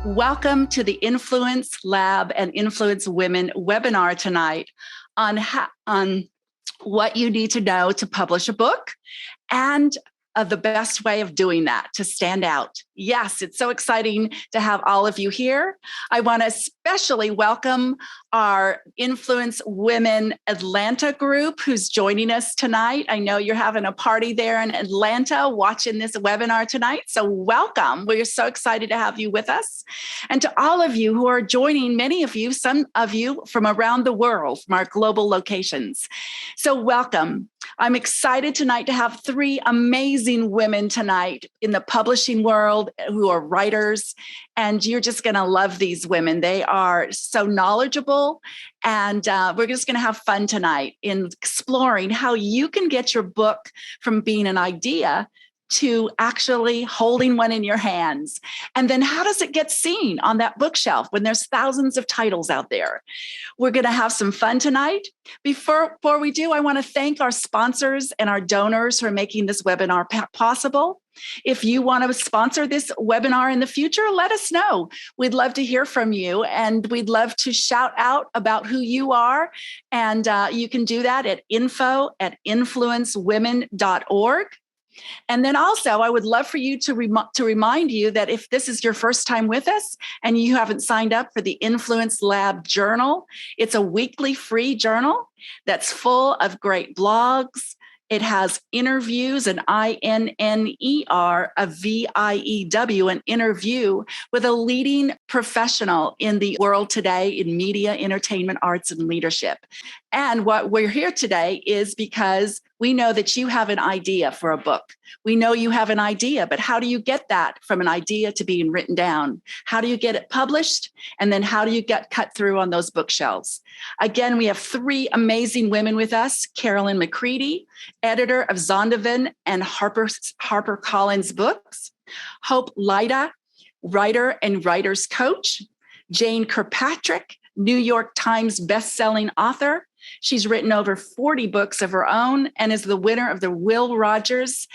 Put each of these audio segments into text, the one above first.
Welcome to the Influence Lab and Influence Women webinar tonight on what you need to know to publish a book and the best way of doing that to stand out. Yes, it's so exciting to have all of you here. I want to especially welcome our Influence Women Atlanta group who's joining us tonight. I know you're having a party there in Atlanta watching this webinar tonight. So welcome. We're so excited to have you with us. And to all of you who are joining, many of you, some of you from around the world, from our global locations. So welcome. I'm excited tonight to have three amazing women tonight in the publishing world who are writers, and you're just going to love these women. They are so knowledgeable, and we're just going to have fun tonight in exploring how you can get your book from being an idea to actually holding one in your hands. And then how does it get seen on that bookshelf when there's thousands of titles out there? We're going to have some fun tonight. Before we do, I want to thank our sponsors and our donors who are making this webinar possible. If you want to sponsor this webinar in the future, let us know. We'd love to hear from you, and we'd love to shout out about who you are. And you can do that at info@influencewomen.org. And then also, I would love for you to remind you that if this is your first time with us and you haven't signed up for the Influence Lab Journal, it's a weekly free journal that's full of great blogs. It has interviews, an INNER, a VIEW, an interview with a leading professional in the world today in media, entertainment, arts, and leadership. And what we're here today is because we know that you have an idea for a book. We know you have an idea, but how do you get that from an idea to being written down? How do you get it published? And then how do you get cut through on those bookshelves? Again, we have three amazing women with us. Carolyn McCready, editor of Zondervan and HarperCollins books. Hope Lyda, writer and writer's coach. Jane Kirkpatrick, New York Times bestselling author. She's written over 40 books of her own and is the winner of the Will Rogers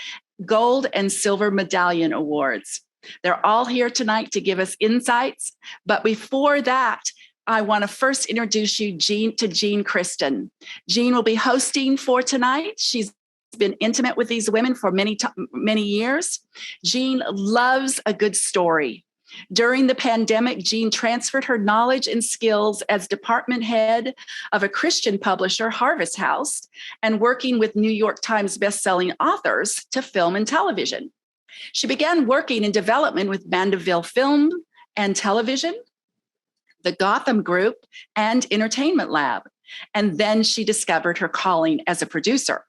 Gold and Silver Medallion Awards. They're all here tonight to give us insights. But before that, I want to first introduce you to Jean Kristen. Jean will be hosting for tonight. She's been intimate with these women for many years. Jean loves a good story. During the pandemic, Jean transferred her knowledge and skills as department head of a Christian publisher, Harvest House, and working with New York Times bestselling authors to film and television. She began working in development with Mandeville Film and Television, the Gotham Group, and Entertainment Lab. And then she discovered her calling as a producer.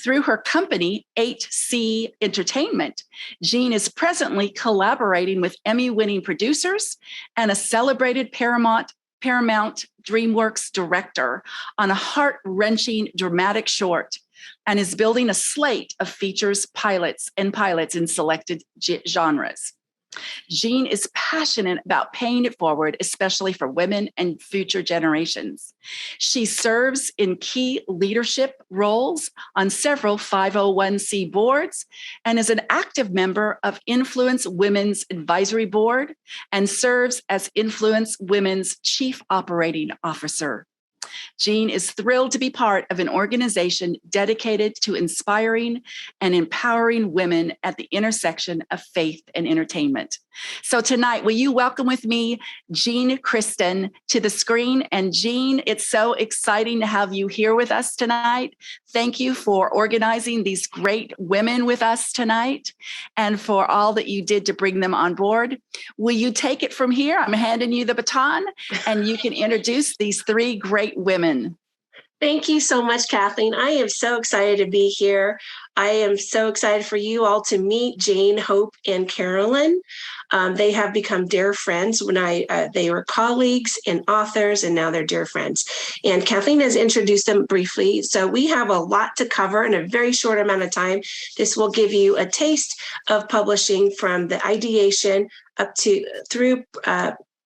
Through her company, 8C Entertainment, Jean is presently collaborating with Emmy-winning producers and a celebrated Paramount DreamWorks director on a heart-wrenching dramatic short, and is building a slate of features, pilots in selected genres. Jean is passionate about paying it forward, especially for women and future generations. She serves in key leadership roles on several 501c boards and is an active member of Influence Women's Advisory Board and serves as Influence Women's Chief Operating Officer. Jean is thrilled to be part of an organization dedicated to inspiring and empowering women at the intersection of faith and entertainment. So tonight, will you welcome with me Jean Kristen to the screen? And Jean, it's so exciting to have you here with us tonight. Thank you for organizing these great women with us tonight and for all that you did to bring them on board. Will you take it from here? I'm handing you the baton and you can introduce these three great women. Thank you so much, Kathleen. I am so excited to be here. I am so excited for you all to meet Jane, Hope, and Carolyn. They have become dear friends when they were colleagues and authors, and now they're dear friends. And Kathleen has introduced them briefly. So we have a lot to cover in a very short amount of time. This will give you a taste of publishing from the ideation up to through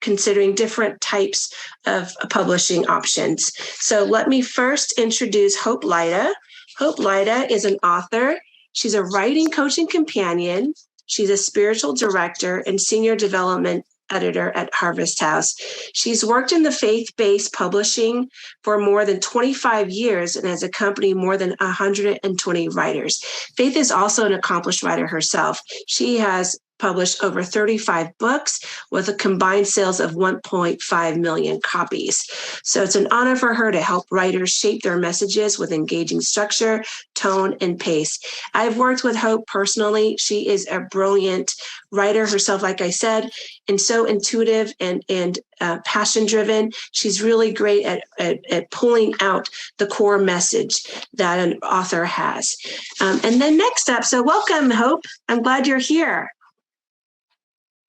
considering different types of publishing options. So let me first introduce Hope Lyda. Hope Lyda is an author. She's a writing coach and companion. She's a spiritual director and senior development editor at Harvest House. She's worked in the faith-based publishing for more than 25 years and has accompanied more than 120 writers. Faith is also an accomplished writer herself. She has published over 35 books with a combined sales of 1.5 million copies. So it's an honor for her to help writers shape their messages with engaging structure, tone, and pace. I've worked with Hope personally. She is a brilliant writer herself, like I said, and so intuitive and passion-driven. She's really great at pulling out the core message that an author has. And then next up, so welcome, Hope. I'm glad you're here.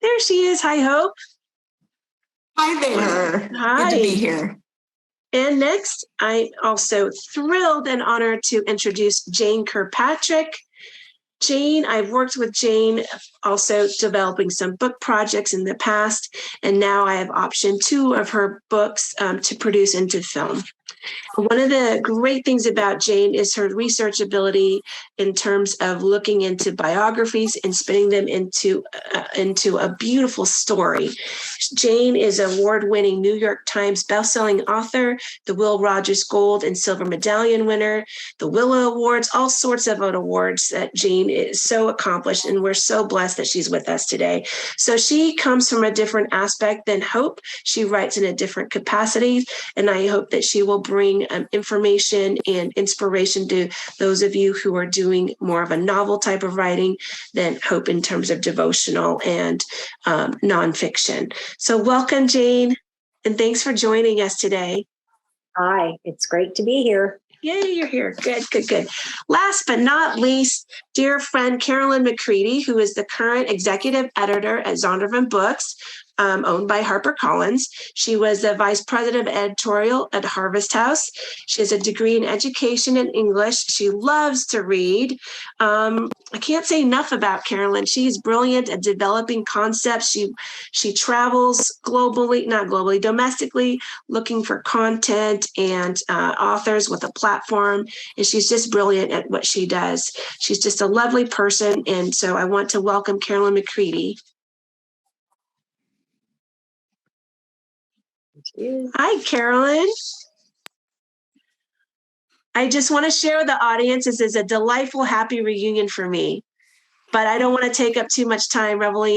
There she is. Hi, Hope. Hi there. Hi. Good to be here. And next, I'm also thrilled and honored to introduce Jane Kirkpatrick. Jane, I've worked with Jane also developing some book projects in the past, and now I have optioned 2 of her books to produce into film. One of the great things about Jane is her research ability in terms of looking into biographies and spinning them into a beautiful story. Jane is an award-winning New York Times bestselling author, the Will Rogers Gold and Silver Medallion winner, the Willow Awards, all sorts of awards that Jane is so accomplished, and we're so blessed that she's with us today. So she comes from a different aspect than Hope. She writes in a different capacity, and I hope that she will bring information and inspiration to those of you who are doing more of a novel type of writing than Hope in terms of devotional and nonfiction. So welcome, Jane, and thanks for joining us today. Hi, it's great to be here. Yay, you're here. Good, good, good. Last but not least, dear friend Carolyn McCready, who is the current executive editor at Zondervan Books, owned by HarperCollins. She was the vice president of editorial at Harvest House. She has a degree in education and English. She loves to read. I can't say enough about Carolyn. She's brilliant at developing concepts. She travels globally, not globally, domestically, looking for content and authors with a platform. And she's just brilliant at what she does. She's just a lovely person. And so I want to welcome Carolyn McCready. Hi, Carolyn. I just want to share with the audience, this is a delightful, happy reunion for me, but I don't want to take up too much time reveling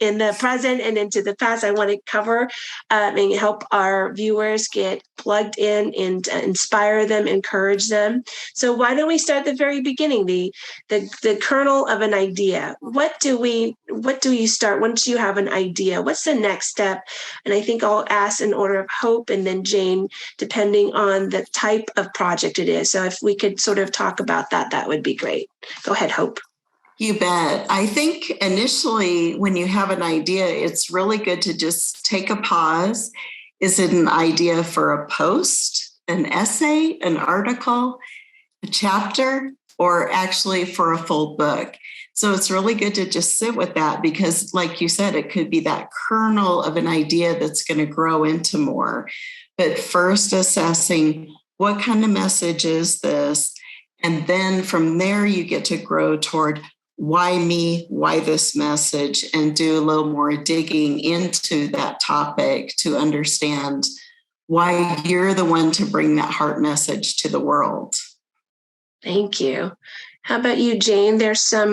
in the present and into the past. I want to cover and help our viewers get plugged in and inspire them, encourage them. So why don't we start at the very beginning, the kernel of an idea? What do you start once you have an idea? What's the next step? And I think I'll ask in order of Hope and then Jane, depending on the type of project it is. So if we could sort of talk about that, that would be great. Go ahead, Hope. You bet. I think initially when you have an idea, it's really good to just take a pause. Is it an idea for a post, an essay, an article, a chapter, or actually for a full book? So it's really good to just sit with that because, like you said, it could be that kernel of an idea that's going to grow into more. But first assessing what kind of message is this? And then from there, you get to grow toward why me, why this message, and do a little more digging into that topic to understand why you're the one to bring that heart message to the world. Thank you. How about you, Jane? There's some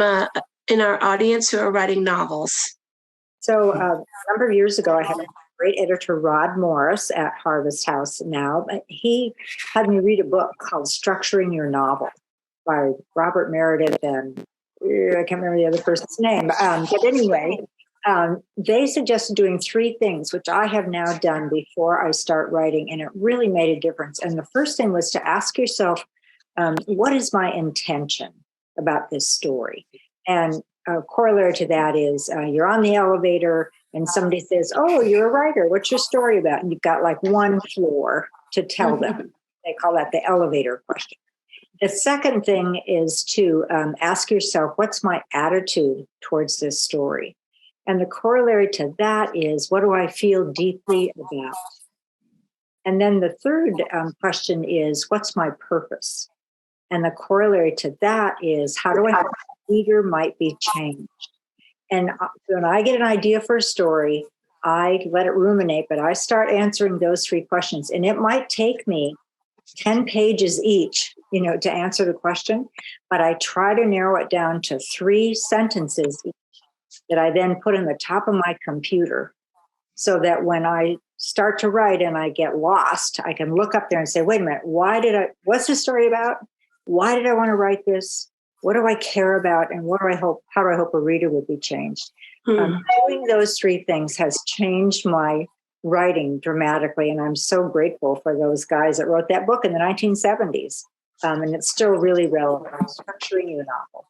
in our audience who are writing novels. So a number of years ago, I had a great editor, Rod Morris, at Harvest House now. He had me read a book called Structuring Your Novel by Robert Meredith and I can't remember the other person's name. But anyway, they suggested doing 3 things, which I have now done before I start writing, and it really made a difference. And the first thing was to ask yourself, what is my intention about this story? And a corollary to that is you're on the elevator and somebody says, oh, you're a writer. What's your story about? And you've got like one floor to tell them. They call that the elevator question. The second thing is to ask yourself, what's my attitude towards this story? And the corollary to that is, what do I feel deeply about? And then the third question is, what's my purpose? And the corollary to that is, how do I think the reader might be changed? And when I get an idea for a story, I let it ruminate, but I start answering those 3 questions. And it might take me 10 pages each, to answer the question, but I try to narrow it down to 3 sentences that I then put in the top of my computer, so that when I start to write and I get lost, I can look up there and say, wait a minute, what's the story about? Why did I want to write this? What do I care about? And how do I hope a reader would be changed? Doing those 3 things has changed my writing dramatically. And I'm so grateful for those guys that wrote that book in the 1970s. And it's still really relevant. Structuring your novel.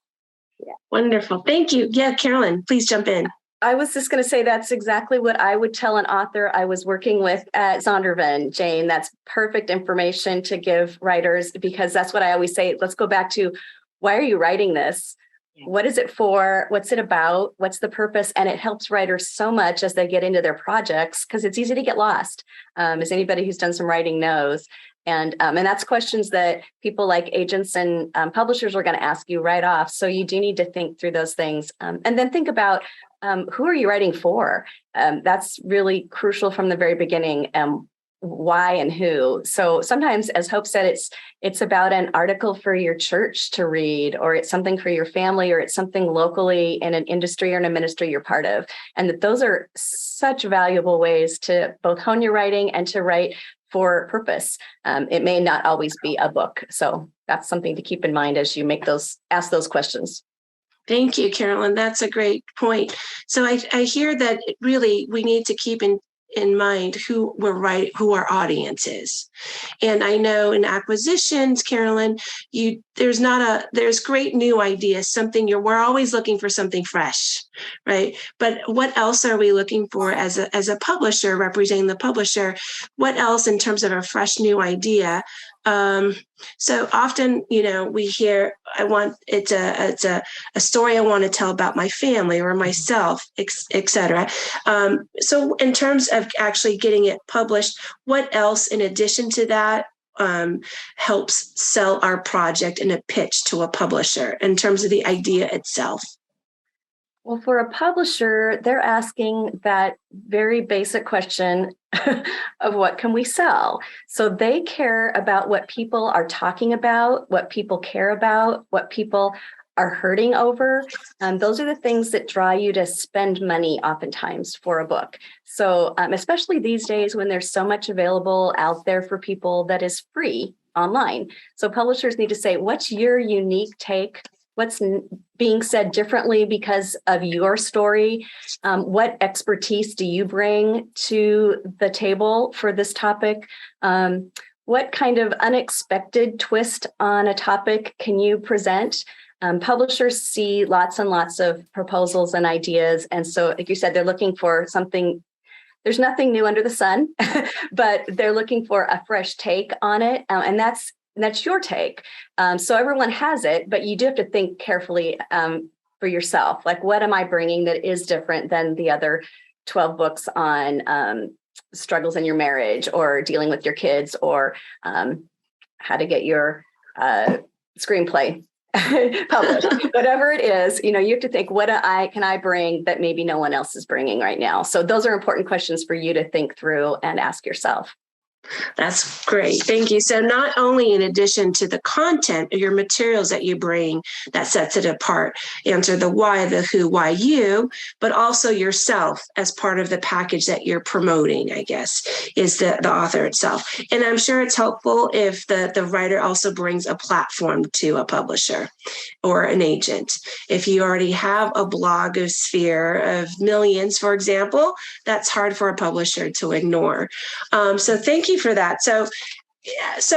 Yeah. Wonderful. Thank you. Yeah, Carolyn, please jump in. I was just going to say that's exactly what I would tell an author I was working with at Zondervan, Jane. That's perfect information to give writers, because that's what I always say. Let's go back to, why are you writing this? What is it for? What's it about? What's the purpose? And it helps writers so much as they get into their projects, because it's easy to get lost, as anybody who's done some writing knows. And that's questions that people like agents and publishers are going to ask you right off. So you do need to think through those things, and then think about who are you writing for? That's really crucial from the very beginning. Why and who. So sometimes, as Hope said, it's about an article for your church to read, or it's something for your family, or it's something locally in an industry or in a ministry you're part of. And that those are such valuable ways to both hone your writing and to write for purpose. It may not always be a book. So that's something to keep in mind as you ask those questions. Thank you, Carolyn. That's a great point. So I hear that really we need to keep in mind who our audience is. And I know in acquisitions, Carolyn, there's great new ideas, we're always looking for something fresh, right? But what else are we looking for as a publisher, representing the publisher? What else in terms of a fresh new idea? So often, we hear, it's a story I want to tell about my family or myself, etc. So in terms of actually getting it published, what else in addition to that helps sell our project in a pitch to a publisher in terms of the idea itself? Well, for a publisher, they're asking that very basic question of what can we sell? So they care about what people are talking about, what people care about, what people are hurting over. Those are the things that draw you to spend money oftentimes for a book. So especially these days when there's so much available out there for people that is free online. So publishers need to say, what's your unique take? What's being said differently because of your story? What expertise do you bring to the table for this topic? What kind of unexpected twist on a topic can you present? Publishers see lots and lots of proposals and ideas. And so, like you said, they're looking for something. There's nothing new under the sun, but they're looking for a fresh take on it. And that's your take. So everyone has it, but you do have to think carefully for yourself. Like, what am I bringing that is different than the other 12 books on struggles in your marriage, or dealing with your kids, or how to get your screenplay published? Whatever it is, you have to think, what can I bring that maybe no one else is bringing right now? So those are important questions for you to think through and ask yourself. That's great. Thank you. So not only in addition to the content of your materials that you bring that sets it apart, answer the why, the who, why you, but also yourself as part of the package that you're promoting, I guess, is the author itself. And I'm sure it's helpful if the writer also brings a platform to a publisher or an agent. If you already have a blogosphere of millions, for example, that's hard for a publisher to ignore. So thank you for that. So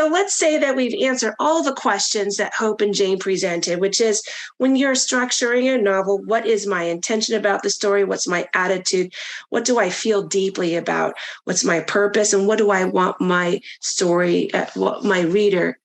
let's say that we've answered all the questions that Hope and Jane presented, which is, when you're structuring a novel, what is my intention about the story? What's my attitude? What do I feel deeply about? What's my purpose? And what do I want my story, what my reader's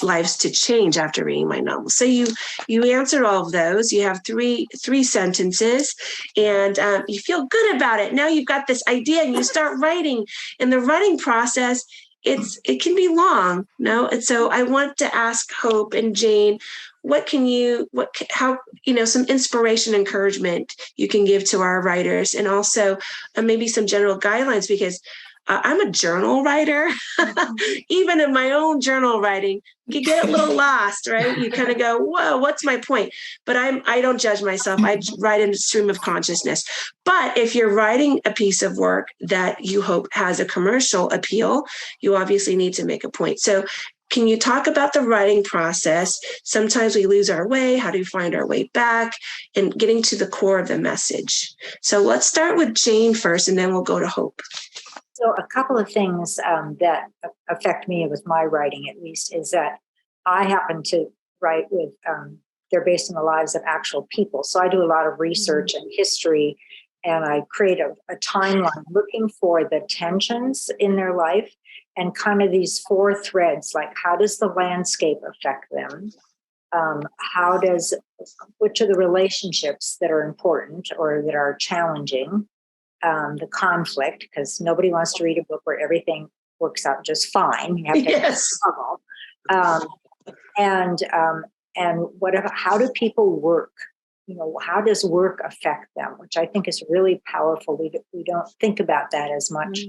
lives to change after reading my novel? So you answered all of those. You have three sentences, and you feel good about it. Now you've got this idea and you start writing. And the writing process it can be long, no? And so I want to ask Hope and Jane, how, some inspiration, encouragement you can give to our writers, and also maybe some general guidelines, because I'm a journal writer. Even in my own journal writing, you get a little lost, right? You kind of go, whoa, what's my point? But I don't judge myself. I write in a stream of consciousness. But if you're writing a piece of work that you hope has a commercial appeal, you obviously need to make a point. So can you talk about the writing process? Sometimes we lose our way. How do we find our way back? And getting to the core of the message. So let's start with Jane first, and then we'll go to Hope. So a couple of things that affect me with my writing, at least, is that I happen to write with, they're based on the lives of actual people. So I do a lot of research and history, and I create a timeline looking for the tensions in their life and kind of these four threads, like how does the landscape affect them? Which are the relationships that are important or that are challenging? The conflict, because nobody wants to read a book where everything works out just fine. You have to have struggle. And whatever. How do people work? How does work affect them? Which I think is really powerful. We don't think about that as much.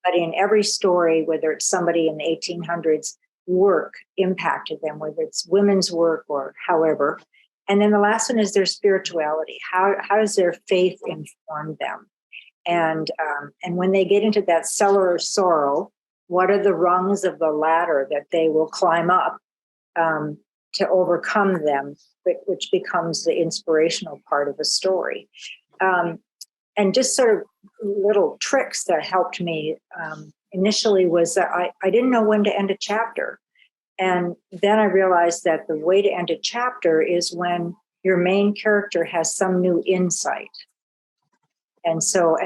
But in every story, whether it's somebody in the 1800s, work impacted them, whether it's women's work or however. And then the last one is their spirituality. How does their faith inform them? And when they get into that cellar of sorrow, what are the rungs of the ladder that they will climb up to overcome them, which becomes the inspirational part of a story? And just sort of little tricks that helped me initially was that I didn't know when to end a chapter. And then I realized that the way to end a chapter is when your main character has some new insight. And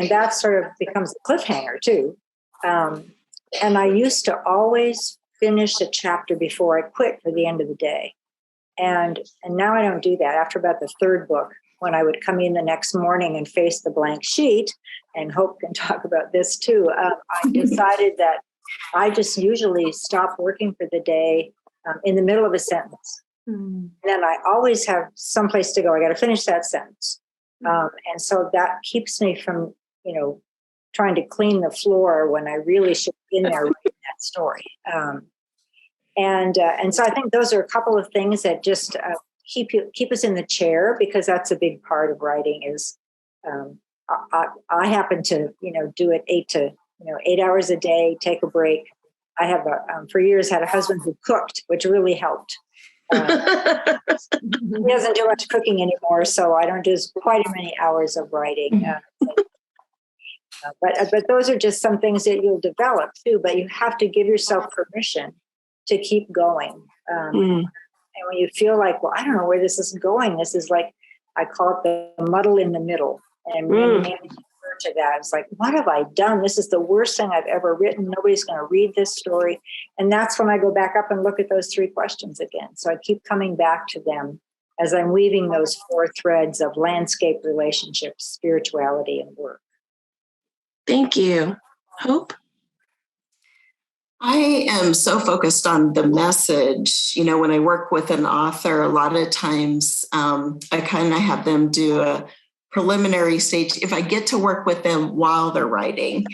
that sort of becomes a cliffhanger too. And I used to always finish a chapter before I quit for the end of the day. And now I don't do that. After about the third book, when I would come in the next morning and face the blank sheet, and Hope can talk about this too, I decided that I just usually stop working for the day in the middle of a sentence. And then I always have someplace to go. I got to finish that sentence. And so that keeps me from, trying to clean the floor when I really should be in there writing that story. And so I think those are a couple of things that just keep us in the chair, because that's a big part of writing. Is I happen to do it 8 hours a day, take a break. I have for years had a husband who cooked, which really helped. He doesn't do much cooking anymore, so I don't do quite as many hours of writing. But those are just some things that you'll develop too. But you have to give yourself permission to keep going. And when you feel like, well, I don't know where this is going, this is like, I call it the muddle in the middle. And when you refer to that, it's like, what have I done? This is the worst thing I've ever written. Nobody's going to read this story. And that's when I go back up and look at those three questions again. So I keep coming back to them as I'm weaving those four threads of landscape, relationships, spirituality, and work. Thank you. Hope? I am so focused on the message. When I work with an author, a lot of times I kind of have them do a preliminary stage, if I get to work with them while they're writing,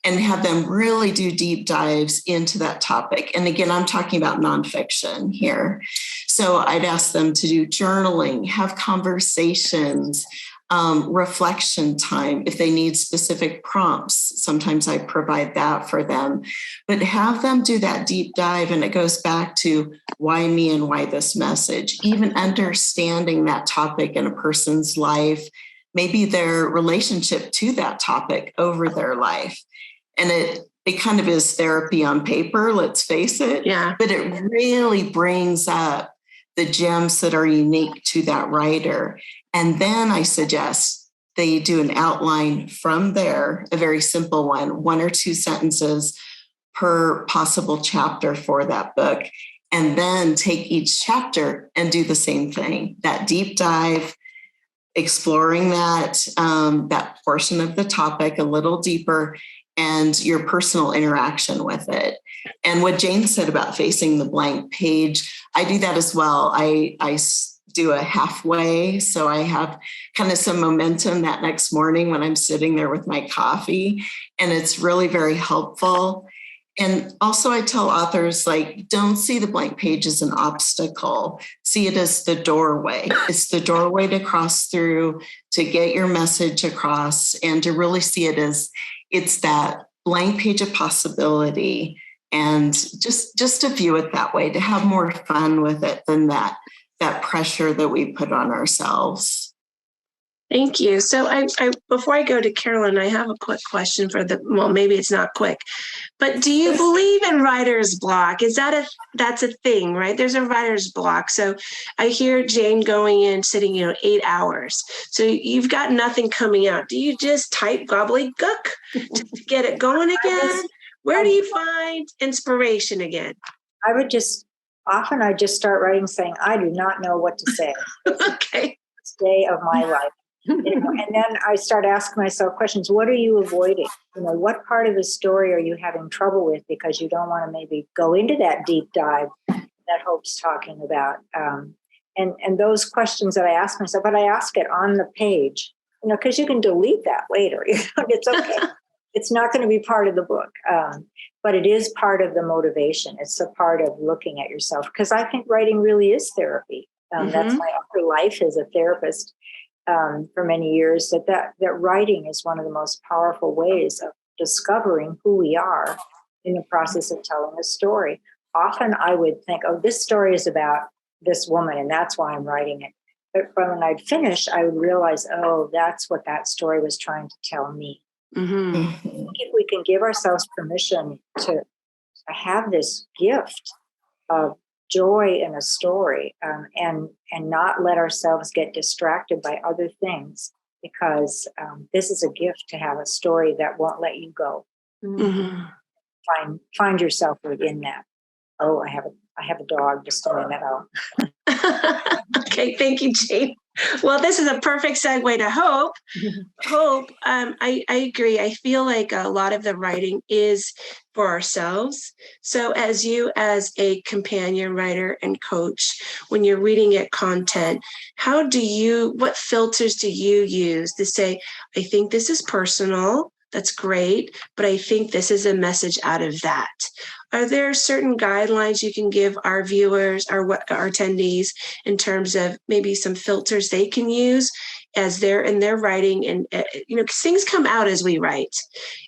and have them really do deep dives into that topic. And again, I'm talking about nonfiction here. So I'd ask them to do journaling, have conversations, reflection time. If they need specific prompts, sometimes I provide that for them. But have them do that deep dive, and it goes back to why me and why this message. Even understanding that topic in a person's life, maybe their relationship to that topic over their life. And it kind of is therapy on paper, let's face it. Yeah. But it really brings up the gems that are unique to that writer. And then I suggest they do an outline from there, a very simple one or two sentences per possible chapter for that book. And then take each chapter and do the same thing, that deep dive, exploring that portion of the topic a little deeper, and your personal interaction with it. And what Jane said about facing the blank page, I do that as well. I do a halfway. So I have kind of some momentum that next morning when I'm sitting there with my coffee, and it's really very helpful. And also I tell authors, like, don't see the blank page as an obstacle. See it as the doorway. It's the doorway to cross through, to get your message across, and to really see it as it's that blank page of possibility. And just to view it that way, to have more fun with it than that pressure that we put on ourselves. Thank you. So I before I go to Carolyn, I have a quick question well, maybe it's not quick, but do you believe in writer's block? That's a thing, right? There's a writer's block. So I hear Jane going in, sitting, 8 hours. So you've got nothing coming out. Do you just type gobbledygook to get it going again? Where do you find inspiration again? I just start writing saying, I do not know what to say. Okay. This day of my life. And then I start asking myself questions. What are you avoiding? What part of the story are you having trouble with because you don't want to maybe go into that deep dive that Hope's talking about? And those questions that I ask myself, but I ask it on the page, because you can delete that later. It's okay. It's not going to be part of the book, but it is part of the motivation. It's a part of looking at yourself, because I think writing really is therapy. That's my other life as a therapist. For many years, that writing is one of the most powerful ways of discovering who we are in the process of telling a story. Often I would think, oh, this story is about this woman, and that's why I'm writing it. But when I'd finish, I would realize, oh, that's what that story was trying to tell me. Mm-hmm. I think if we can give ourselves permission to have this gift of joy in a story, and not let ourselves get distracted by other things, because this is a gift to have a story that won't let you go. Mm-hmm. Find yourself within that. Oh, I have a dog. Just a minute. Okay, thank you, Jane. Well, this is a perfect segue to Hope. Hope, I agree. I feel like a lot of the writing is for ourselves. So as a companion writer and coach, when you're reading it content, what filters do you use to say, I think this is personal, that's great, but I think this is a message out of that? Are there certain guidelines you can give our viewers, our attendees, in terms of maybe some filters they can use as they're in their writing? And, because things come out as we write.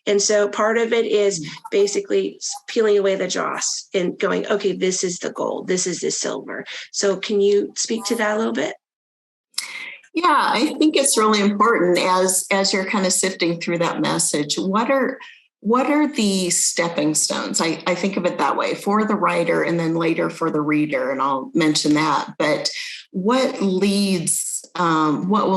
And so part of it is basically peeling away the dross and going, okay, this is the gold, this is the silver. So can you speak to that a little bit? Yeah, I think it's really important as you're kind of sifting through that message. What are the stepping stones? I think of it that way, for the writer and then later for the reader, and I'll mention that. But what will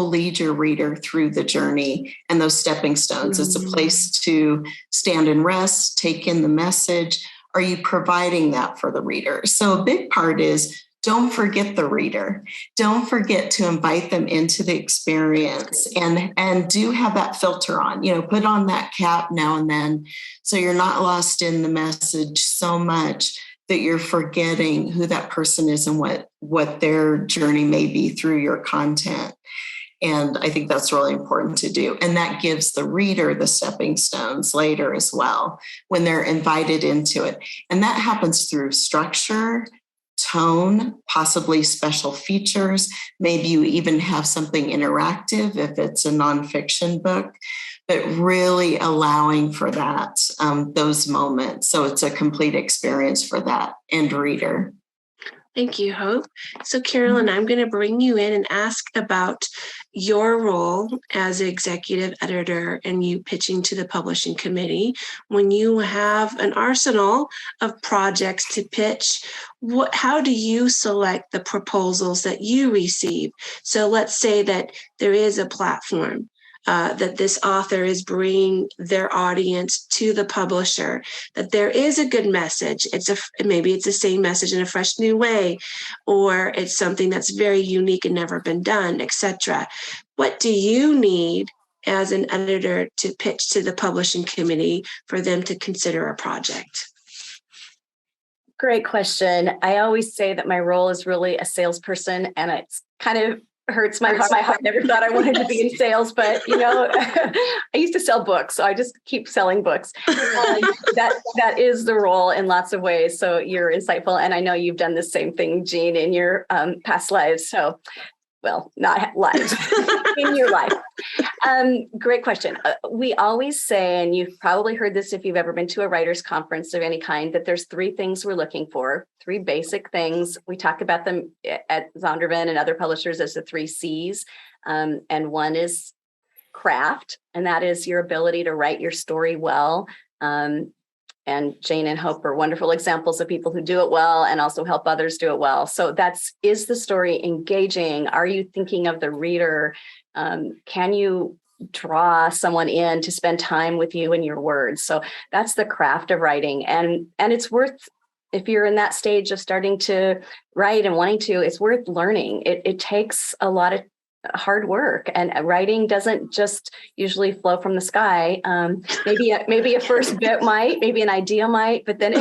lead your reader through the journey and those stepping stones? It's a place to stand and rest, take in the message. Are you providing that for the reader? So a big part is, don't forget the reader. Don't forget to invite them into the experience, and do have that filter on, put on that cap now and then, so you're not lost in the message so much that you're forgetting who that person is and what their journey may be through your content. And I think that's really important to do. And that gives the reader the stepping stones later as well, when they're invited into it. And that happens through structure, tone, possibly special features. Maybe you even have something interactive if it's a nonfiction book, but really allowing for that, those moments. So it's a complete experience for that end reader. Thank you, Hope. So, Carolyn, I'm going to bring you in and ask about your role as executive editor and you pitching to the publishing committee. When you have an arsenal of projects to pitch, how do you select the proposals that you receive? So let's say that there is a platform that this author is bringing their audience to the publisher, that there is a good message. Maybe it's the same message in a fresh new way, or it's something that's very unique and never been done, etc. What do you need as an editor to pitch to the publishing committee for them to consider a project? Great question. I always say that my role is really a salesperson, and it's kind of hurts my heart. I never thought I wanted to be in sales, but I used to sell books, so I just keep selling books. That is the role in lots of ways. So you're insightful, and I know you've done the same thing, Jean, in your past lives. So, well, not lives, in your life. Great question. We always say, and you've probably heard this if you've ever been to a writer's conference of any kind, that there's 3 things we're looking for, 3 basic things. We talk about them at Zondervan and other publishers as the 3 C's. And one is craft, and that is your ability to write your story well. And Jane and Hope are wonderful examples of people who do it well and also help others do it well. So is the story engaging? Are you thinking of the reader? Can you draw someone in to spend time with you and your words? So that's the craft of writing. And it's worth, if you're in that stage of starting to write and wanting to, it's worth learning. It takes a lot of hard work, and writing doesn't just usually flow from the sky. Maybe a first bit might, maybe an idea might, but then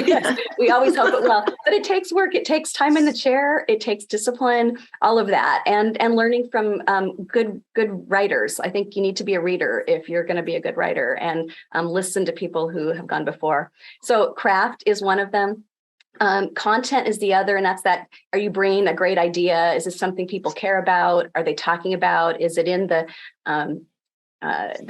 we always hope it will. But it takes work. It takes time in the chair. It takes discipline, all of that, and learning from good writers. I think you need to be a reader if you're going to be a good writer, and listen to people who have gone before. So craft is one of them. Content is the other, and that's that. Are you bringing a great idea? Is it something people care about? Are they talking about? Is it in the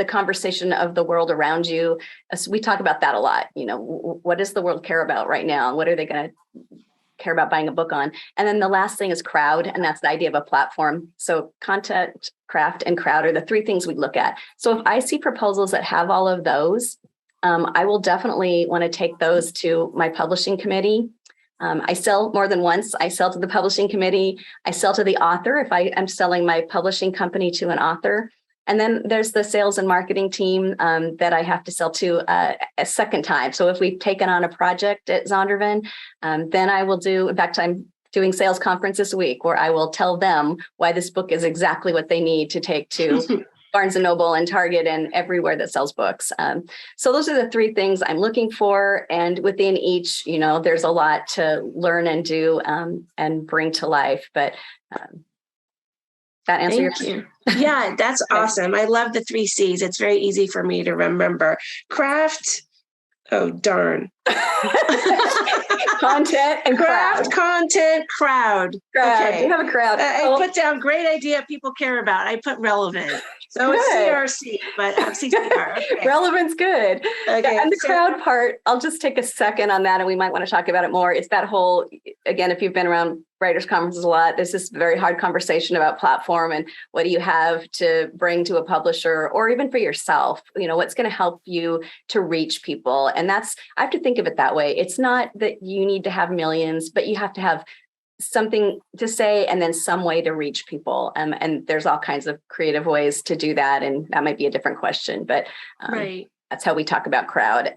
conversation of the world around you? So we talk about that a lot. What does the world care about right now? And what are they going to care about buying a book on? And then the last thing is crowd, and that's the idea of a platform. So content, craft, and crowd are the 3 things we look at. So if I see proposals that have all of those, I will definitely want to take those to my publishing committee. I sell more than once. I sell to the publishing committee. I sell to the author if I am selling my publishing company to an author. And then there's the sales and marketing team that I have to sell to a second time. So if we've taken on a project at Zondervan, then I will do, in fact, I'm doing sales conference this week where I will tell them why this book is exactly what they need to take to Barnes & Noble and Target and everywhere that sells books. So those are the 3 things I'm looking for. And within each, there's a lot to learn and do and bring to life. But that answer your question? Yeah, that's awesome. I love the 3 C's. It's very easy for me to remember. Craft. Oh, darn. Content and craft, content, crowd. Okay. You have a crowd. I put down great idea people care about. I put relevant. So it's CRC, but CCR. Okay. Relevant's good. Okay. And the crowd part, I'll just take a second on that, and we might want to talk about it more. It's that whole, again, if you've been around writers' conferences a lot, there's this very hard conversation about platform and what do you have to bring to a publisher, or even for yourself, what's going to help you to reach people. And I have to think of it that way. It's not that you need to have millions, but you have to have something to say and then some way to reach people. And there's all kinds of creative ways to do that. And that might be a different question, but right. That's how we talk about crowd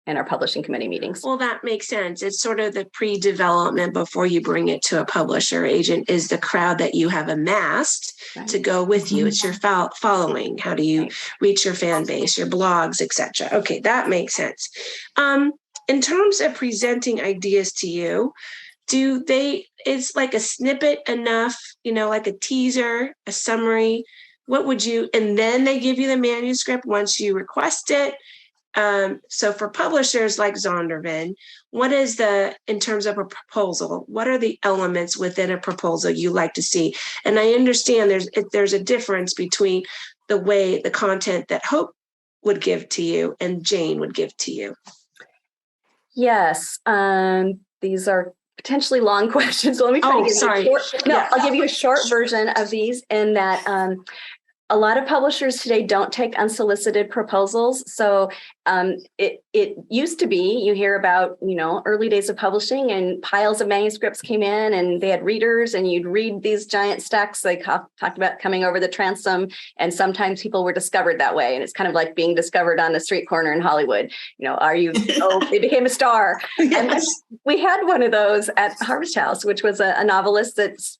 in our publishing committee meetings. Well, that makes sense. It's sort of the pre-development before you bring it to a publisher agent is the crowd that you have amassed to go with you. It's your following. How do you reach your fan base, your blogs, etc. Okay, that makes sense. In terms of presenting ideas to you, is like a snippet enough, like a teaser, a summary? And then they give you the manuscript once you request it. So for publishers like Zondervan, in terms of a proposal, what are the elements within a proposal you like to see? And I understand there's a difference between the content that Hope would give to you and Jane would give to you. Yes. These are potentially long questions. So let me try to give you I'll give you a short version of these in that a lot of publishers today don't take unsolicited proposals. So it used to be, you hear about, early days of publishing and piles of manuscripts came in and they had readers and you'd read these giant stacks. They talked about coming over the transom, and sometimes people were discovered that way. And it's kind of like being discovered on a street corner in Hollywood. They became a star. Yes. And we had one of those at Harvest House, which was a novelist that's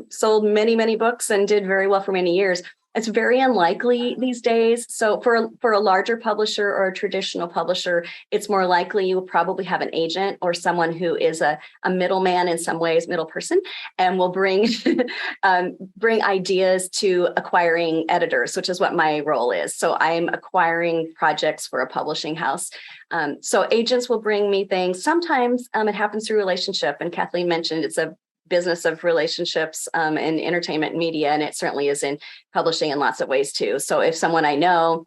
sold many, many books and did very well for many years. It's very unlikely these days. So for a larger publisher or a traditional publisher, it's more likely you will probably have an agent or someone who is a middleman in some ways, middle person, and will bring bring ideas to acquiring editors, which is what my role is. So I'm acquiring projects for a publishing house. So agents will bring me things. Sometimes it happens through relationship. And Kathleen mentioned it's a business of relationships in entertainment and media, and it certainly is in publishing in lots of ways too. So if someone I know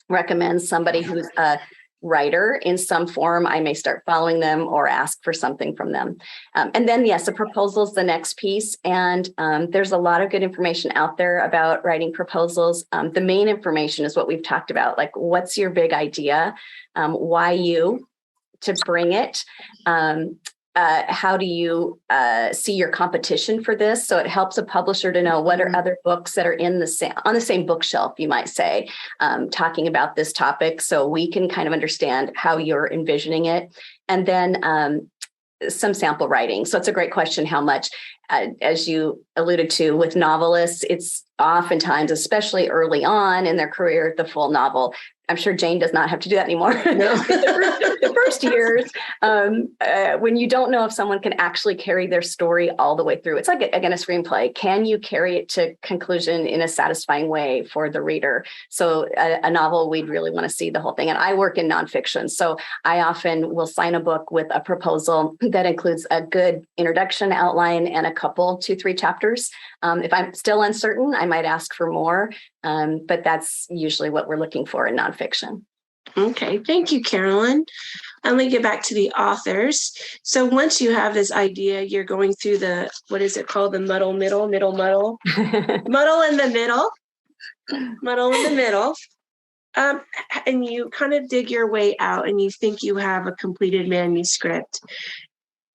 recommends somebody who's a writer in some form, I may start following them or ask for something from them. And then, yes, the proposal is the next piece. And there's a lot of good information out there about writing proposals. The main information is what we've talked about, like what's your big idea, why you to bring it, how do you see your competition for this? So it helps a publisher to know what are other books that are in on the same bookshelf, you might say, talking about this topic. So we can kind of understand how you're envisioning it. And then some sample writing. So it's a great question, how much, as you alluded to with novelists, it's oftentimes, especially early on in their career, the full novel. I'm sure Jane does not have to do that anymore. No. the first years, when you don't know if someone can actually carry their story all the way through. It's like, again, a screenplay. Can you carry it to conclusion in a satisfying way for the reader? So a novel, we'd really want to see the whole thing. And I work in nonfiction. So I often will sign a book with a proposal that includes a good introduction, outline, and a couple, 2-3 chapters. If I'm still uncertain, I might ask for more. But that's usually what we're looking for in nonfiction. Okay, thank you, Carolyn. Let me get back to the authors. So once you have this idea, you're going through the, what is it called? The muddle in the middle. Muddle in the middle. And you kind of dig your way out and you think you have a completed manuscript.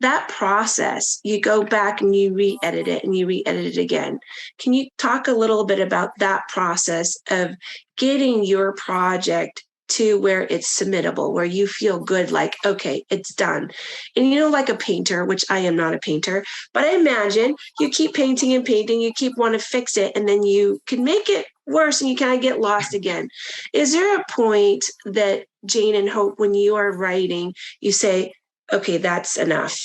That process, you go back and you re-edit it and you re-edit it again. Can you talk a little bit about that process of getting your project to where it's submittable, where you feel good, like, okay, it's done? And like a painter, which I am not a painter, but I imagine you keep painting and painting, you keep wanting to fix it, and then you can make it worse and you kind of get lost again. Is there a point that, Jane and Hope, when you are writing, you say, okay, that's enough,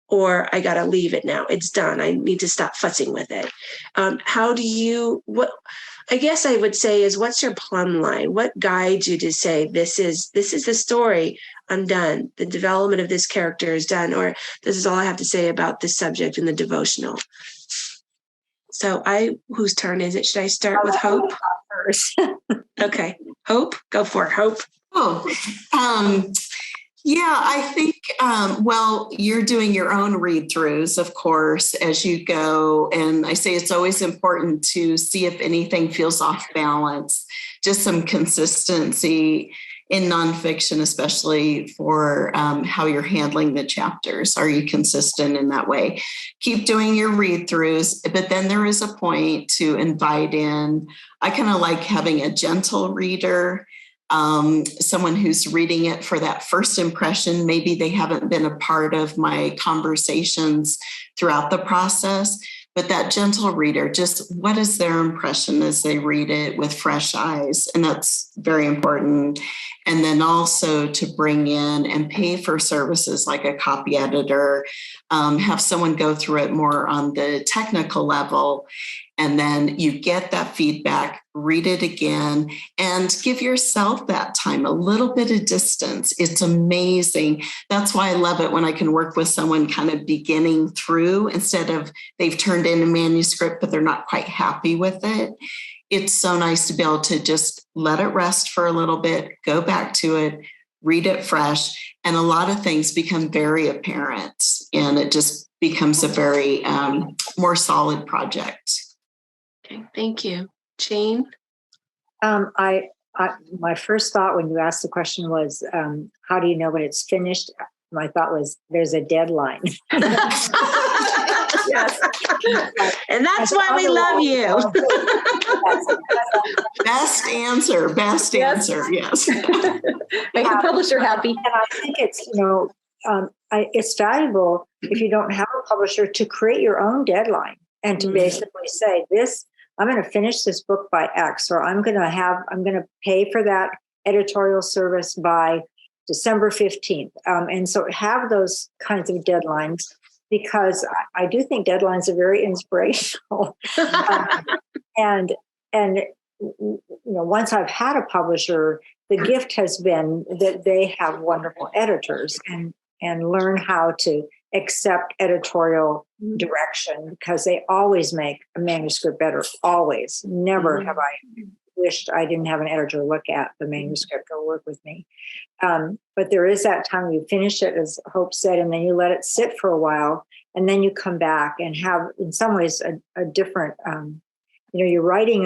or I got to leave it now. It's done. I need to stop fussing with it. What I guess I would say is, what's your plumb line? What guides you to say, this is the story, I'm done. The development of this character is done, or this is all I have to say about this subject in the devotional. So whose turn is it? Should I start with Hope? First. Okay. Hope, go for it. Hope. Yeah, I think, you're doing your own read-throughs, of course, as you go. And I say it's always important to see if anything feels off balance, just some consistency in nonfiction, especially for how you're handling the chapters. Are you consistent in that way? Keep doing your read-throughs, but then there is a point to invite in. I kind of like having a gentle reader, someone who's reading it for that first impression. Maybe they haven't been a part of my conversations throughout the process, but that gentle reader, just what is their impression as they read it with fresh eyes? And that's very important. And then also to bring in and pay for services like a copy editor, have someone go through it more on the technical level. And then you get that feedback, read it again, and give yourself that time, a little bit of distance. It's amazing. That's why I love it when I can work with someone kind of beginning through, instead of they've turned in a manuscript, but they're not quite happy with it. It's so nice to be able to just let it rest for a little bit, go back to it, read it fresh, and a lot of things become very apparent, and it just becomes a very more solid project. Okay, thank you. Jane? My first thought when you asked the question was, how do you know when it's finished? My thought was, there's a deadline. Yes. And that's why we love you. Best answer. Yes. Make the publisher happy. And I think it's, it's valuable if you don't have a publisher to create your own deadline and to basically say, this I'm going to finish this book by X, or I'm going to pay for that editorial service by December 15th. And so have those kinds of deadlines, because I do think deadlines are very inspirational. And once I've had a publisher, the gift has been that they have wonderful editors and learn how to accept editorial direction, because they always make a manuscript better. Always. Never have I wished I didn't have an editor look at the manuscript or work with me. But there is that time you finish it, as Hope said, and then you let it sit for a while, and then you come back and have, in some ways, a different, you're writing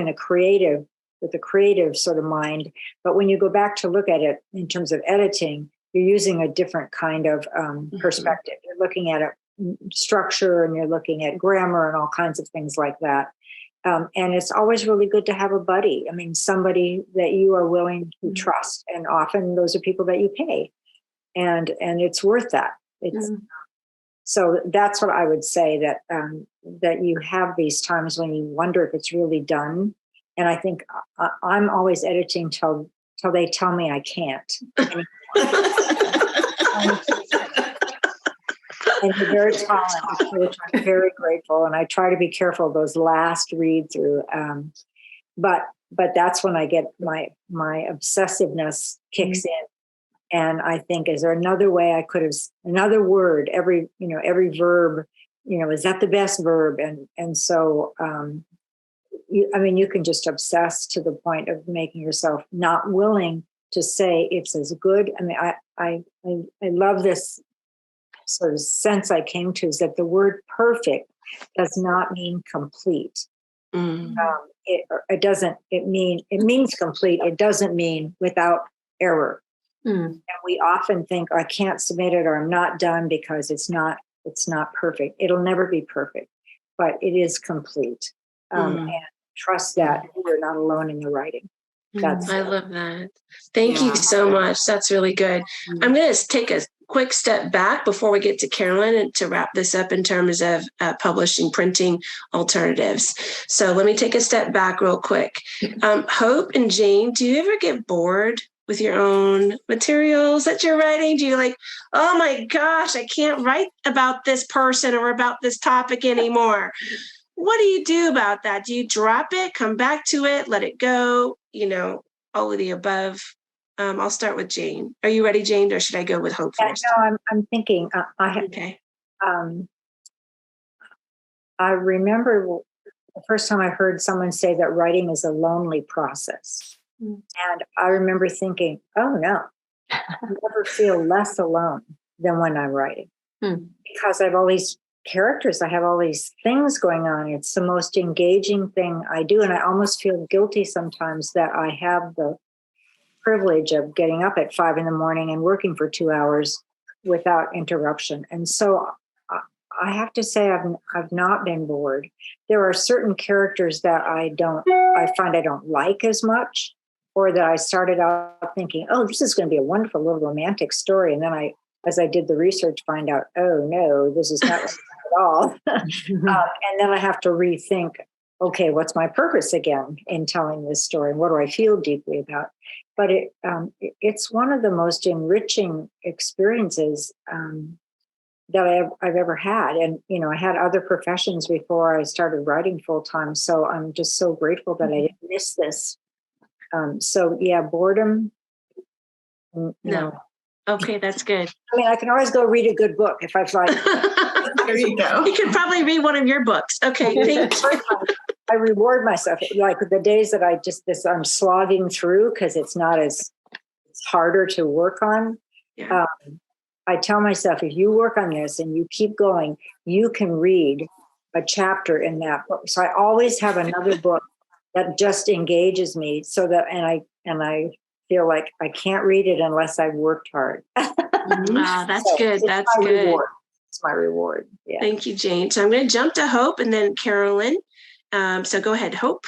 with a creative sort of mind. But when you go back to look at it in terms of editing, you're using a different kind of perspective. You're looking at structure, and you're looking at grammar and all kinds of things like that. And it's always really good to have a buddy. I mean, somebody that you are willing to trust. And often those are people that you pay. And it's worth that. So that's what I would say, that you have these times when you wonder if it's really done. And I think I'm always editing till they tell me I can't. And you're very talented, which I'm very grateful. And I try to be careful of those last read through. But that's when I get my obsessiveness kicks in. And I think, is there another way I could have, another word, every verb, is that the best verb? And so, you can just obsess to the point of making yourself not willing to say it's as good. I mean, I love this sort of sense I came to, is that the word perfect does not mean complete. It means complete. It doesn't mean without error. And we often think, I can't submit it, or I'm not done because it's not perfect. It'll never be perfect, but it is complete. And trust that you're not alone in the writing. I love that. Thank you so much. That's really good. I'm going to take a quick step back before we get to Carolyn, and to wrap this up in terms of publishing, printing alternatives. So let me take a step back real quick. Hope and Jane, do you ever get bored with your own materials that you're writing? Do you oh my gosh, I can't write about this person or about this topic anymore? What do you do about that? Do you drop it, come back to it, let it go? All of the above. I'll start with Jane. Are you ready, Jane, or should I go with Hope first? No, I'm thinking. Okay. I remember the first time I heard someone say that writing is a lonely process. And I remember thinking, oh no, I never feel less alone than when I'm writing. Because I have all these characters, I have all these things going on. It's the most engaging thing I do. And I almost feel guilty sometimes that I have the privilege of getting up at 5 a.m. and working for 2 hours without interruption. And so I have to say I've not been bored. There are certain characters that I find I don't like as much, or that I started out thinking, oh, this is going to be a wonderful little romantic story. And then as I did the research, find out, oh no, this is not at all. And then I have to rethink, okay, what's my purpose again in telling this story? And what do I feel deeply about? But it's one of the most enriching experiences that I've ever had. And, I had other professions before I started writing full time. So I'm just so grateful that I didn't miss this. Boredom. No. Okay, that's good. I mean, I can always go read a good book if I've like. There you go. You could probably read one of your books. Okay, thank you. I reward myself, like the days that I'm slogging through because it's harder to work on. Yeah. I tell myself, if you work on this and you keep going, you can read a chapter in that book. So I always have another book that just engages me, so that and I feel like I can't read it unless I've worked hard. That's good. That's good. Reward. It's my reward. Yeah. Thank you, Jane. So I'm going to jump to Hope and then Carolyn. So go ahead, Hope.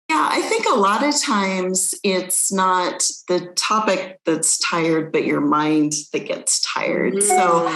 Yeah, I think a lot of times it's not the topic that's tired, but your mind that gets tired. So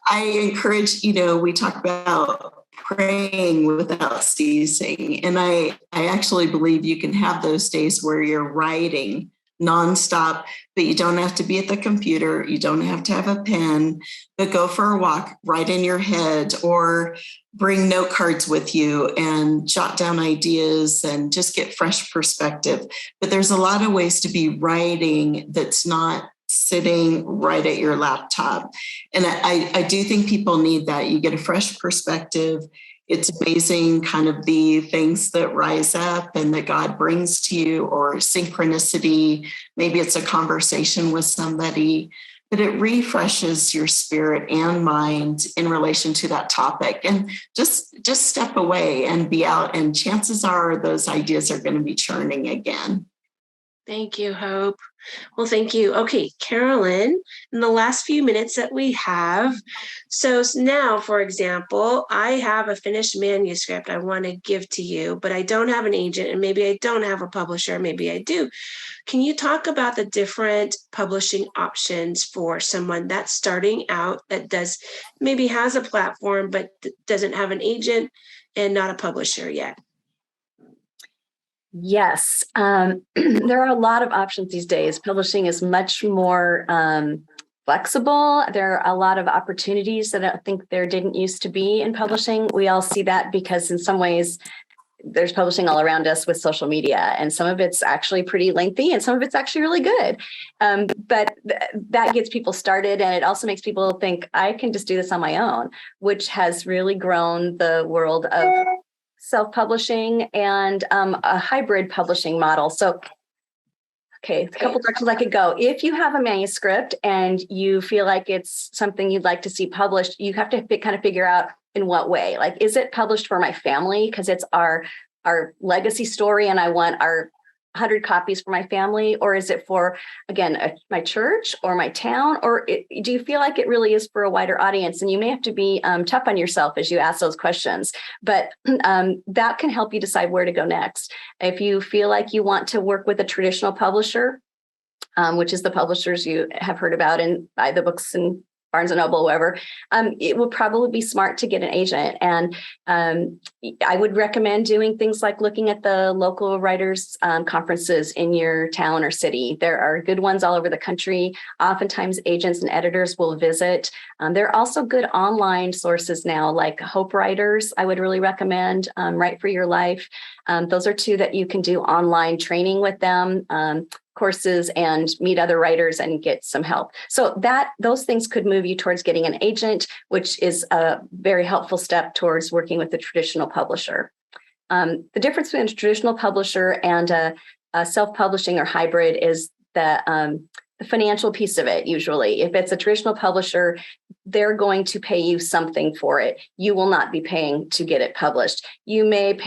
I encourage, we talk about praying without ceasing. And I actually believe you can have those days where you're writing nonstop, but you don't have to be at the computer. You don't have to have a pen, but go for a walk, write in your head, or bring note cards with you and jot down ideas and just get fresh perspective. But there's a lot of ways to be writing that's not sitting right at your laptop. And I do think people need that. You get a fresh perspective. It's amazing kind of the things that rise up and that God brings to you, or synchronicity. Maybe it's a conversation with somebody, but it refreshes your spirit and mind in relation to that topic. And just step away and be out, and chances are those ideas are going to be churning again. Thank you, Hope. Well, thank you. Okay, Carolyn, in the last few minutes that we have, so now, for example, I have a finished manuscript I want to give to you, but I don't have an agent, and maybe I don't have a publisher, maybe I do. Can you talk about the different publishing options for someone that's starting out, that maybe has a platform, but doesn't have an agent and not a publisher yet? Yes, there are a lot of options these days. Publishing is much more flexible. There are a lot of opportunities that I think there didn't used to be in publishing. We all see that because in some ways there's publishing all around us with social media, and some of it's actually pretty lengthy and some of it's actually really good. But that gets people started, and it also makes people think, I can just do this on my own, which has really grown the world of self-publishing and a hybrid publishing model. So, okay, a couple directions I could go. If you have a manuscript and you feel like it's something you'd like to see published, you have to kind of figure out in what way. Like, is it published for my family because it's our legacy story and I want our 100 copies for my family? Or is it for, again, my church or my town? Or do you feel like it really is for a wider audience? And you may have to be tough on yourself as you ask those questions, but that can help you decide where to go next. If you feel like you want to work with a traditional publisher, which is the publishers you have heard about and buy the books in Barnes & Noble, whoever, it would probably be smart to get an agent. And I would recommend doing things like looking at the local writers' conferences in your town or city. There are good ones all over the country. Oftentimes, agents and editors will visit. There are also good online sources now, like Hope Writers, I would really recommend, Write for Your Life. Those are two that you can do online training with them. Courses and meet other writers and get some help. So those things could move you towards getting an agent, which is a very helpful step towards working with a traditional publisher. The difference between a traditional publisher and a self-publishing or hybrid is the financial piece of it. Usually, if it's a traditional publisher, they're going to pay you something for it. You will not be paying to get it published. You may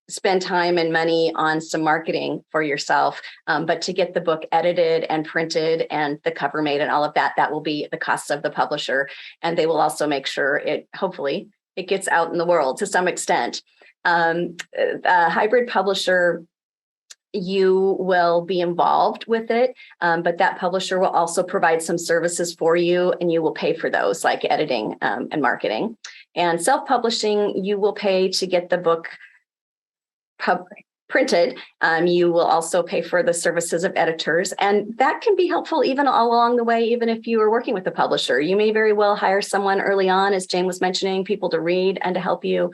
spend time and money on some marketing for yourself, but to get the book edited and printed and the cover made and all of that, that will be the cost of the publisher. And they will also make sure hopefully it gets out in the world to some extent. A hybrid publisher, you will be involved with it, but that publisher will also provide some services for you, and you will pay for those, like editing and marketing. And self-publishing, you will pay to get the book printed. You will also pay for the services of editors, and that can be helpful even all along the way, even if you are working with a publisher. You may very well hire someone early on, as Jane was mentioning, people to read and to help you.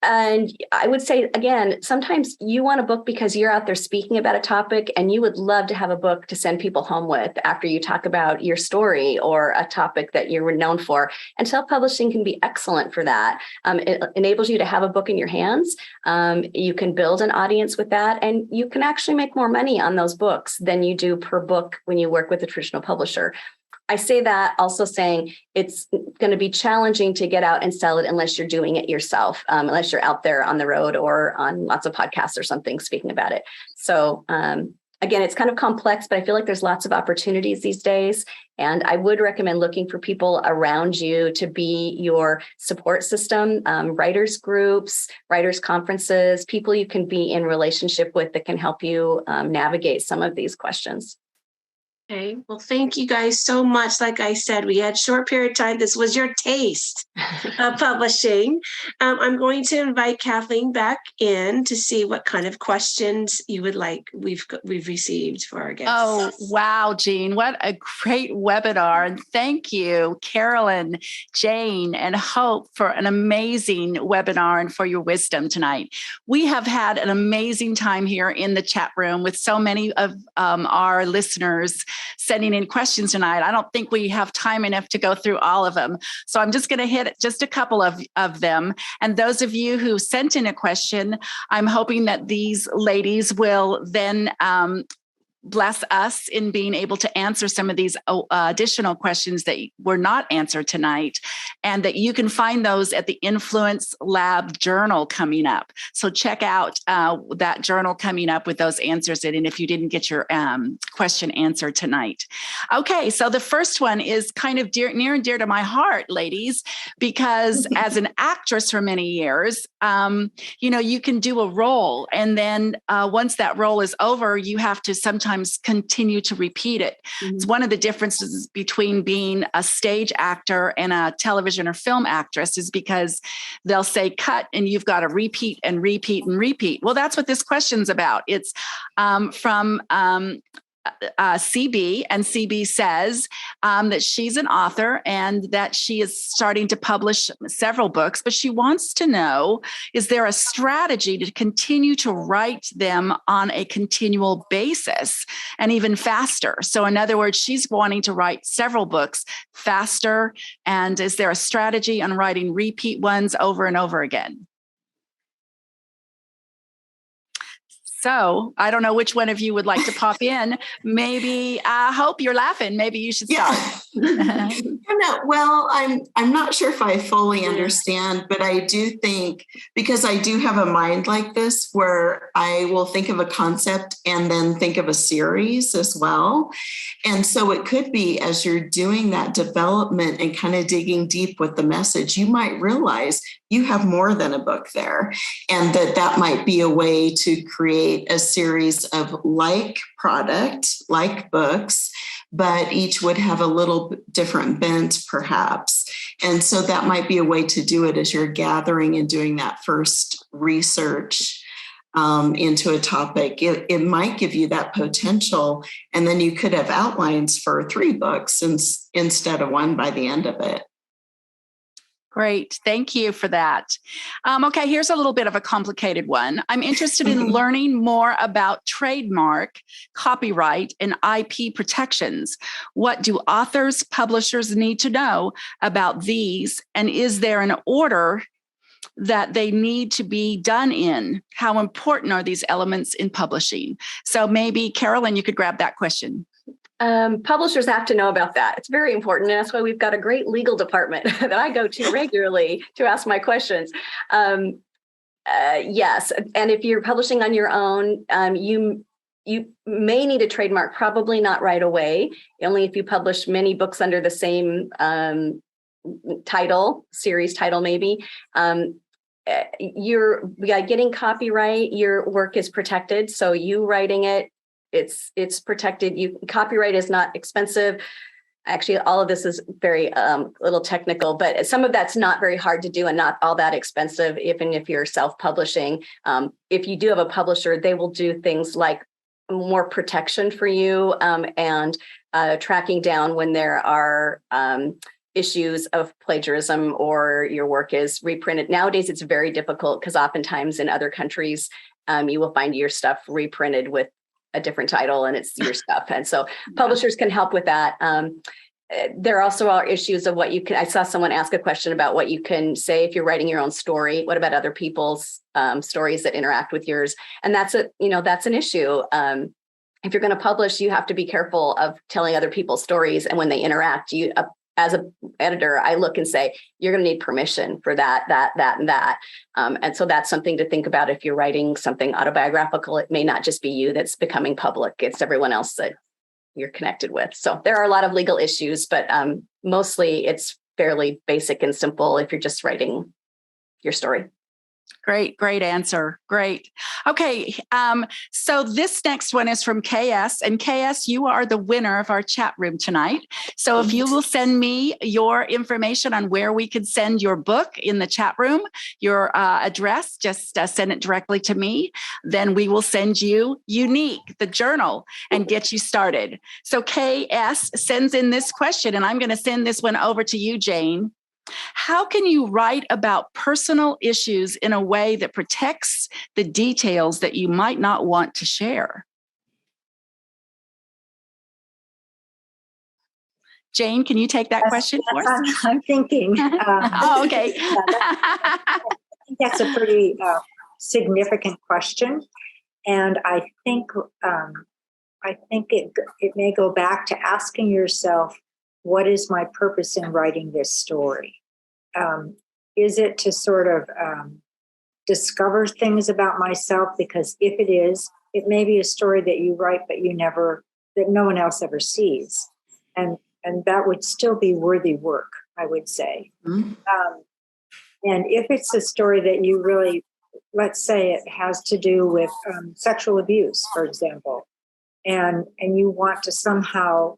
And I would say, again, sometimes you want a book because you're out there speaking about a topic and you would love to have a book to send people home with after you talk about your story or a topic that you're known for. And self-publishing can be excellent for that. It enables you to have a book in your hands. You can build an audience with that, and you can actually make more money on those books than you do per book when you work with a traditional publisher. I say that also saying it's going to be challenging to get out and sell it unless you're doing it yourself, unless you're out there on the road or on lots of podcasts or something speaking about it. So again, it's kind of complex, but I feel like there's lots of opportunities these days. And I would recommend looking for people around you to be your support system, writers groups, writers conferences, people you can be in relationship with that can help you navigate some of these questions. Okay. Well, thank you guys so much. Like I said, we had short period of time. This was your taste of publishing. I'm going to invite Kathleen back in to see what kind of questions you would like we've received for our guests. Oh, wow, Jean. What a great webinar. And thank you, Carolyn, Jane, and Hope for an amazing webinar and for your wisdom tonight. We have had an amazing time here in the chat room with so many of our listeners sending in questions tonight. I don't think we have time enough to go through all of them. So I'm just going to hit just a couple of them. And those of you who sent in a question, I'm hoping that these ladies will then bless us in being able to answer some of these additional questions that were not answered tonight, and that you can find those at the Influence Lab journal coming up. So check out that journal coming up with those answers in, and if you didn't get your question answered tonight. Okay, so the first one is kind of near and dear to my heart, ladies, because as an actress for many years, you can do a role, and then once that role is over, you have to sometimes continue to repeat it. Mm-hmm. It's one of the differences between being a stage actor and a television or film actress is because they'll say cut and you've got to repeat and repeat and repeat. Well, that's what this question's about. It's from CB, and CB says that she's an author and that she is starting to publish several books, but she wants to know, is there a strategy to continue to write them on a continual basis and even faster? So in other words, she's wanting to write several books faster. And is there a strategy on writing repeat ones over and over again? So I don't know which one of you would like to pop in. Maybe Hope, you're laughing. Maybe you should start. Well, I'm not sure if I fully understand, but I do think, because I do have a mind like this where I will think of a concept and then think of a series as well. And so it could be, as you're doing that development and kind of digging deep with the message, you might realize you have more than a book there, and that might be a way to create a series of like books, but each would have a little different bent perhaps. And so that might be a way to do it as you're gathering and doing that first research into a topic. It might give you that potential, and then you could have outlines for 3 books instead of 1 by the end of it. Great. Thank you for that. Okay, here's a little bit of a complicated one. I'm interested in learning more about trademark, copyright, and IP protections. What do authors, publishers need to know about these? And is there an order that they need to be done in? How important are these elements in publishing? So maybe, Carolyn, you could grab that question. Publishers have to know about that. It's very important. And that's why we've got a great legal department that I go to regularly to ask my questions. Yes. And if you're publishing on your own, you may need a trademark, probably not right away, only if you publish many books under the same series title, maybe. You're getting copyright, your work is protected. So you writing it, it's protected. Copyright is not expensive. Actually, all of this is very little technical, but some of that's not very hard to do and not all that expensive, even if you're self-publishing. If you do have a publisher, they will do things like more protection for you and tracking down when there are issues of plagiarism or your work is reprinted. Nowadays, it's very difficult because oftentimes in other countries, you will find your stuff reprinted with a different title and it's your stuff. And so publishers can help with that. There also are issues of what you can, I saw someone ask a question about what you can say if you're writing your own story. What about other people's stories that interact with yours? And that's an issue. If you're going to publish, you have to be careful of telling other people's stories. And when they interact, you, as an editor, I look and say, you're going to need permission for that, and that. And so that's something to think about if you're writing something autobiographical. It may not just be you that's becoming public. It's everyone else that you're connected with. So there are a lot of legal issues, but mostly it's fairly basic and simple if you're just writing your story. Great answer. Great. Okay. So this next one is from KS, and KS, you are the winner of our chat room tonight. So if you will send me your information on where we could send your book in the chat room, your address, just send it directly to me. Then we will send you Unique, the journal, and get you started. So KS sends in this question, and I'm going to send this one over to you, Jane. How can you write about personal issues in a way that protects the details that you might not want to share? Jane, can you take that question for us? I'm thinking. Oh, okay. I think that's a pretty significant question, and I think it may go back to asking yourself, what is my purpose in writing this story? Is it to sort of discover things about myself? Because if it is, it may be a story that you write, but that no one else ever sees. And that would still be worthy work, I would say. Mm-hmm. And if it's a story that you really, let's say it has to do with sexual abuse, for example, and you want to somehow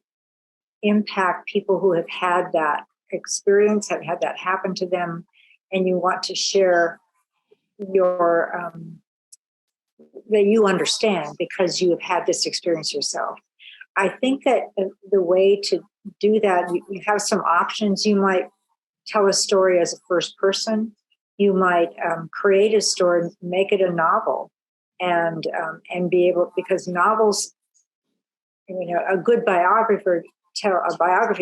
impact people who have had that experience, have had that happen to them, and you want to share your that you understand because you have had this experience yourself. I think that the way to do that, you have some options. You might tell a story as a first person. You might create a story, make it a novel, and be able, because novels, a good biography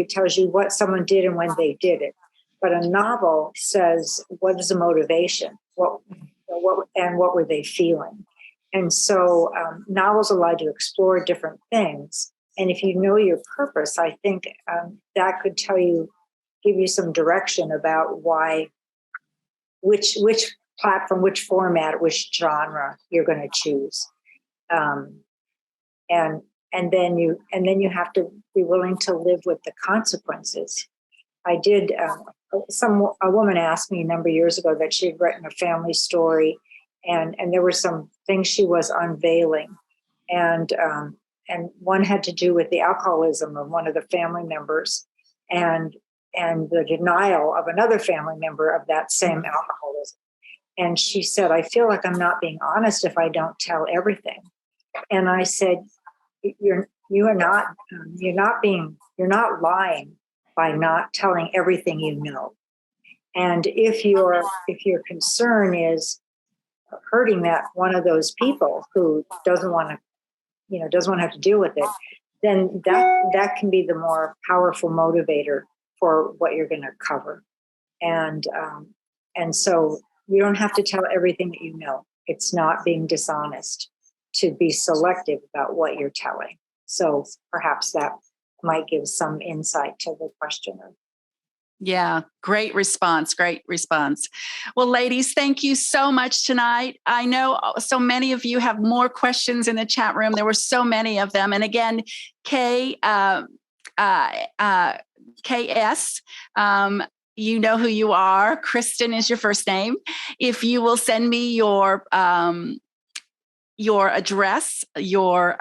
tells you what someone did and when they did it, but a novel says what is the motivation, what were they feeling, and so novels allow you to explore different things. And if you know your purpose, I think that could give you some direction about which platform, which format, which genre you're going to choose, and then you have to be willing to live with the consequences. I did. A woman asked me a number of years ago that she had written a family story, and there were some things she was unveiling, and one had to do with the alcoholism of one of the family members, and the denial of another family member of that same alcoholism. And she said, "I feel like I'm not being honest if I don't tell everything." And I said, You're not lying by not telling everything you know. And if your concern is hurting that one of those people who doesn't want to have to deal with it, then that can be the more powerful motivator for what you're going to cover. And so you don't have to tell everything that you know. It's not being dishonest to be selective about what you're telling. So perhaps that might give some insight to the questioner. Yeah, great response. Well, ladies, thank you so much tonight. I know so many of you have more questions in the chat room. There were so many of them. And again, KS, you know who you are. Kristen is your first name. If you will send me your address, your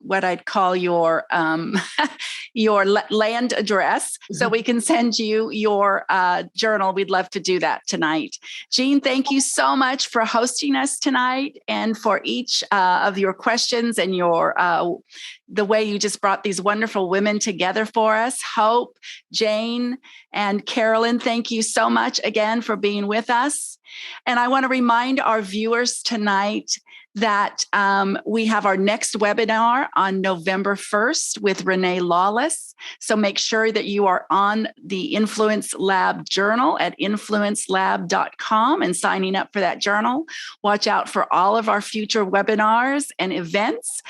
what I'd call your your land address, so we can send you your journal. We'd love to do that tonight. Jean, thank you so much for hosting us tonight and for each of your questions and your the way you just brought these wonderful women together for us. Hope, Jane, and Carolyn, thank you so much again for being with us. And I want to remind our viewers tonight that we have our next webinar on November 1st with Renee Lawless. So make sure that you are on the Influence Lab journal at influencelab.com and signing up for that journal. Watch out for all of our future webinars and events.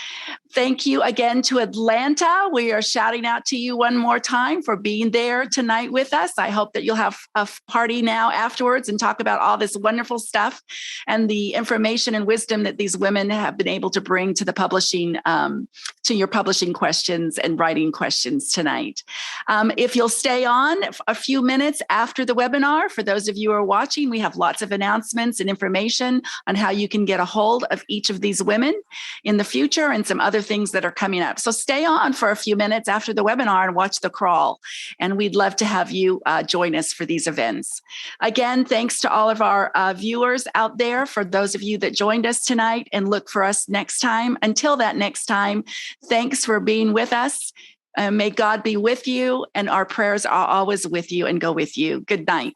Thank you again to Atlanta. We are shouting out to you one more time for being there tonight with us. I hope that you'll have a party now afterwards and talk about all this wonderful stuff and the information and wisdom that these women have been able to bring to the publishing, to your publishing questions and writing questions tonight. If you'll stay on a few minutes after the webinar, for those of you who are watching, we have lots of announcements and information on how you can get a hold of each of these women in the future and some other things that are coming up. So stay on for a few minutes after the webinar and watch the crawl. And we'd love to have you join us for these events. Again, thanks to all of our viewers out there, for those of you that joined us tonight, and look for us next time. Until that next time, thanks for being with us. May God be with you, and our prayers are always with you and go with you. Good night.